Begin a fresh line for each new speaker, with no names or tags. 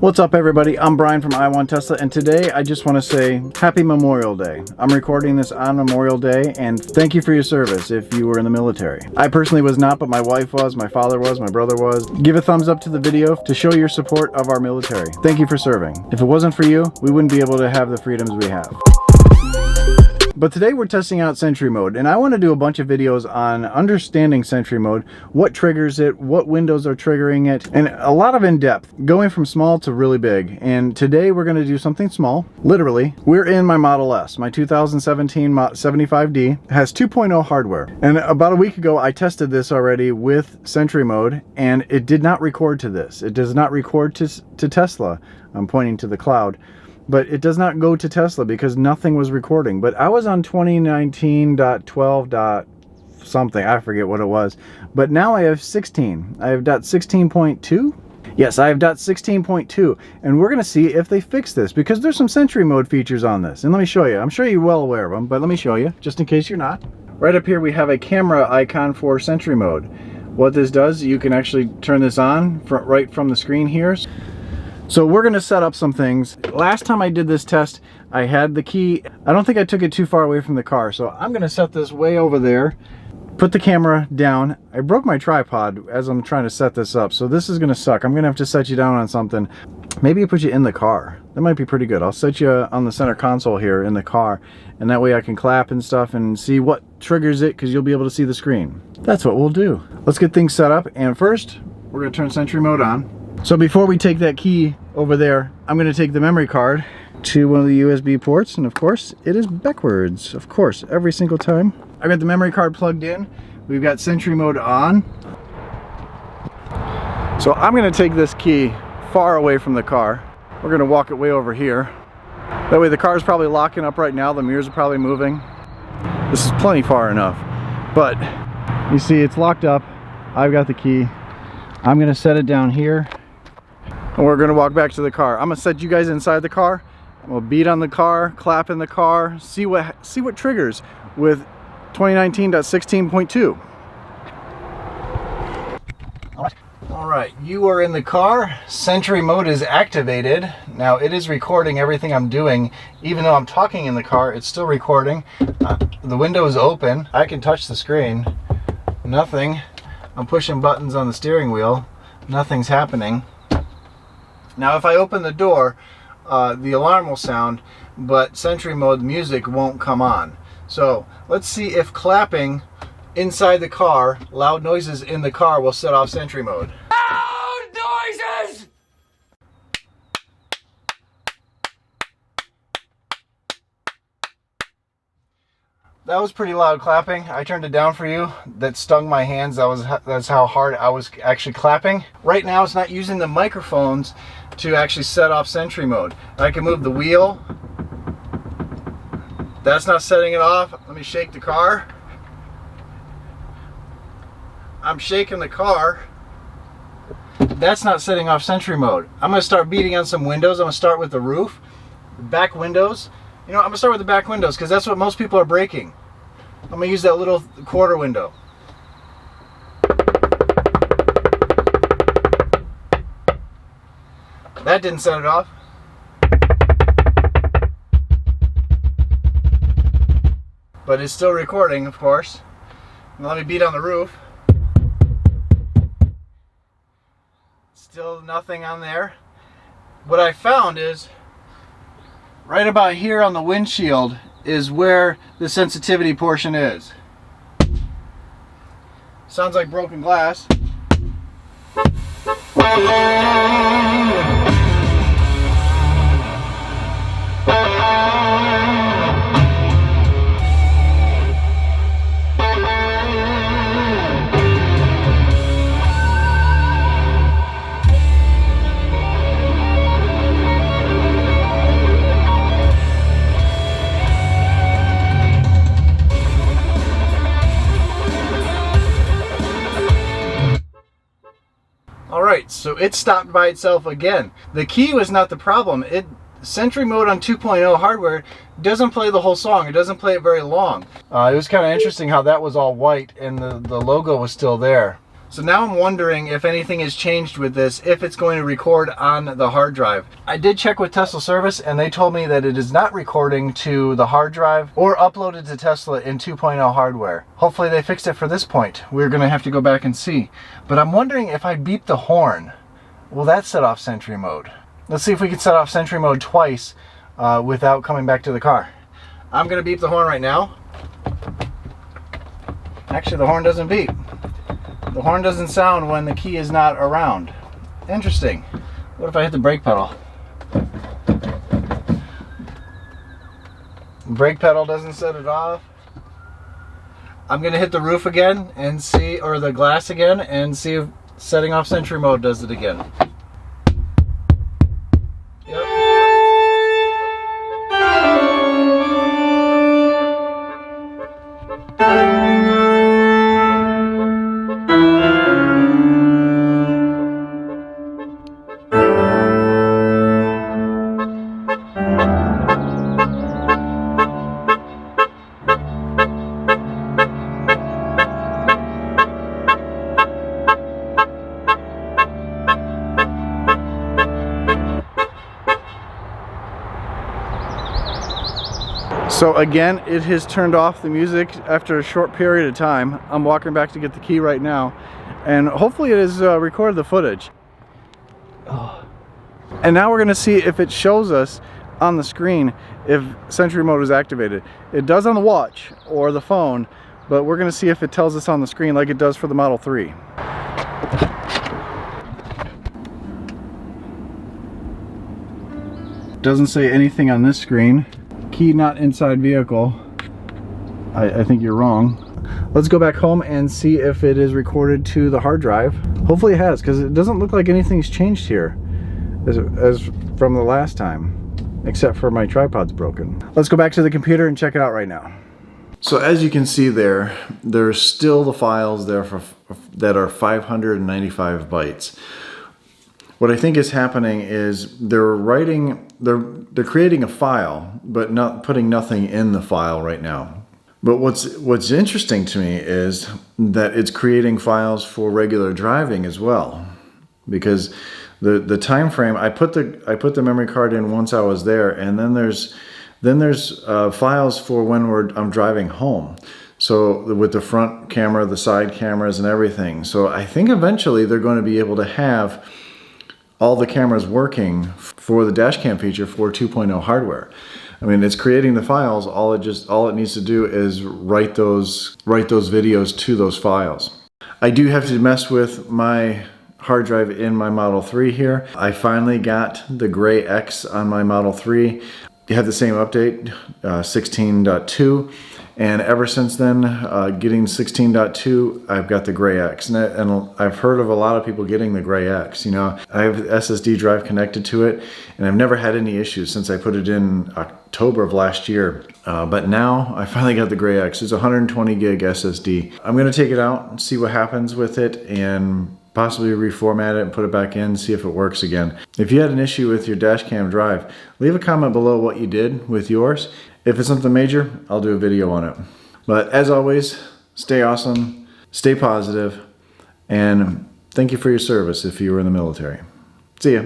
What's up everybody, I'm Brian from I Want Tesla, and today I just want to say happy Memorial Day. I'm recording this on Memorial Day, and thank you for your service if you were in the military. I personally was not, but my wife was, my father was, my brother was. Give a thumbs up to the video to show your support of our military. Thank you for serving. If it wasn't for you, we wouldn't be able to have the freedoms we have. But today we're testing out Sentry mode, and I want to do a bunch of videos on understanding Sentry mode, what triggers it, what windows are triggering it, and a lot of in-depth, going from small to really big. And today we're going to do something small. Literally, we're in my Model S. My 2017 75D has 2.0 hardware. And about a week ago I tested this already with Sentry mode, and it did not record to this. It does not record to Tesla. I'm pointing to the cloud. But it does not go to Tesla because nothing was recording. But I was on 2019.12. something, I forget what it was. But now I have 16. I have .16.2. Yes, I have .16.2, and we're going to see if they fix this, because there's some Sentry mode features on this. And let me show you. I'm sure you're well aware of them, but let me show you, just in case you're not. Right up here we have a camera icon for Sentry mode. What this does, you can actually turn this on right from the screen here. So we're going to set up some things. Last time I did this test, I had the key. I don't think I took it too far away from the car, so I'm going to set this way over there, put the camera down. I broke my tripod as I'm trying to set this up, so this is going to suck. I'm going to have to set you down on something. Maybe I put you in the car. That might be pretty good. I'll set you on the center console here in the car, and that way I can clap and stuff and see what triggers it, because you'll be able to see the screen. That's what we'll do. Let's get things set up, and first we're going to turn Sentry mode on. So before we take that key over there, I'm going to take the memory card to one of the USB ports, and of course it is backwards, of course, every single time. I've got the memory card plugged in. We've got Sentry mode on. So I'm going to take this key far away from the car. We're going to walk it way over here. That way the car is probably locking up right now. The mirrors are probably moving. This is plenty far enough, but you see it's locked up. I've got the key. I'm going to set it down here. And we're gonna walk back to the car. I'm gonna set you guys inside the car. We'll beat on the car, clap in the car, see what triggers with 2019.16.2. All right, you are in the car. Sentry mode is activated. Now it is recording everything I'm doing. Even though I'm talking in the car, it's still recording. The window is open. I can touch the screen. Nothing. I'm pushing buttons on the steering wheel. Nothing's happening. Now if I open the door, the alarm will sound, but Sentry mode music won't come on. So let's see if clapping inside the car, loud noises in the car, will set off Sentry mode. Loud noises! That was pretty loud clapping. I turned it down for you. That stung my hands. That's how hard I was actually clapping. Right now it's not using the microphones to actually set off Sentry mode. I can move the wheel. That's not setting it off. Let me shake the car. I'm shaking the car. That's not setting off Sentry mode. I'm gonna start beating on some windows. I'm gonna start with the roof, the back windows. You know, I'm gonna start with the back windows because that's what most people are breaking. I'm gonna use that little quarter window. That didn't set it off. But it's still recording, of course. And let me beat on the roof. Still nothing on there. What I found is right about here on the windshield is where the sensitivity portion is. Sounds like broken glass. Alright, so it stopped by itself again. The key was not the problem. Sentry mode on 2.0 hardware doesn't play the whole song. It doesn't play it very long. It was kind of interesting how that was all white and the logo was still there. So now I'm wondering if anything has changed with this, if it's going to record on the hard drive. I did check with Tesla service and they told me that it is not recording to the hard drive or uploaded to Tesla in 2.0 hardware. Hopefully they fixed it for this point. We're gonna have to go back and see. But I'm wondering if I beep the horn, will that set off Sentry mode? Let's see if we can set off Sentry mode twice without coming back to the car. I'm gonna beep the horn right now. Actually, the horn doesn't beep. The horn doesn't sound when the key is not around. Interesting. What if I hit the brake pedal? Brake pedal doesn't set it off. I'm gonna hit the roof again and see, or the glass again, and see if setting off Sentry mode does it again. So again, it has turned off the music after a short period of time. I'm walking back to get the key right now, and hopefully it has recorded the footage. Oh. And now we're going to see if it shows us on the screen if Sentry mode is activated. It does on the watch or the phone, but we're going to see if it tells us on the screen like it does for the Model 3. Doesn't say anything on this screen. Key not inside vehicle. I think you're wrong. Let's go back home and see if it is recorded to the hard drive. Hopefully it has, because it doesn't look like anything's changed here as from the last time, except for my tripod's broken. Let's go back to the computer and check it out right now. So as you can see there's still the files there that are 595 bytes. What I think is happening is they're creating a file, but not putting nothing in the file right now. But what's interesting to me is that it's creating files for regular driving as well, because the time frame, I put the memory card in once I was there, and then there's files for when I'm driving home. So with the front camera, the side cameras, and everything. So I think eventually they're going to be able to have all the cameras working for the Dashcam feature for 2.0 hardware. I mean, it's creating the files. All it needs to do is write those videos to those files. I do have to mess with my hard drive in my Model 3 here. I finally got the gray X on my Model 3. It had the same update, 16.2. And ever since then, getting 16.2, I've got the gray X. And I've heard of a lot of people getting the gray X. You know, I have SSD drive connected to it, and I've never had any issues since I put it in October of last year. But now I finally got the gray X. It's 120 gig SSD. I'm gonna take it out and see what happens with it, and possibly reformat it and put it back in, see if it works again. If you had an issue with your Dashcam drive, leave a comment below what you did with yours. If it's something major, I'll do a video on it. But as always, stay awesome, stay positive, and thank you for your service if you were in the military. See ya.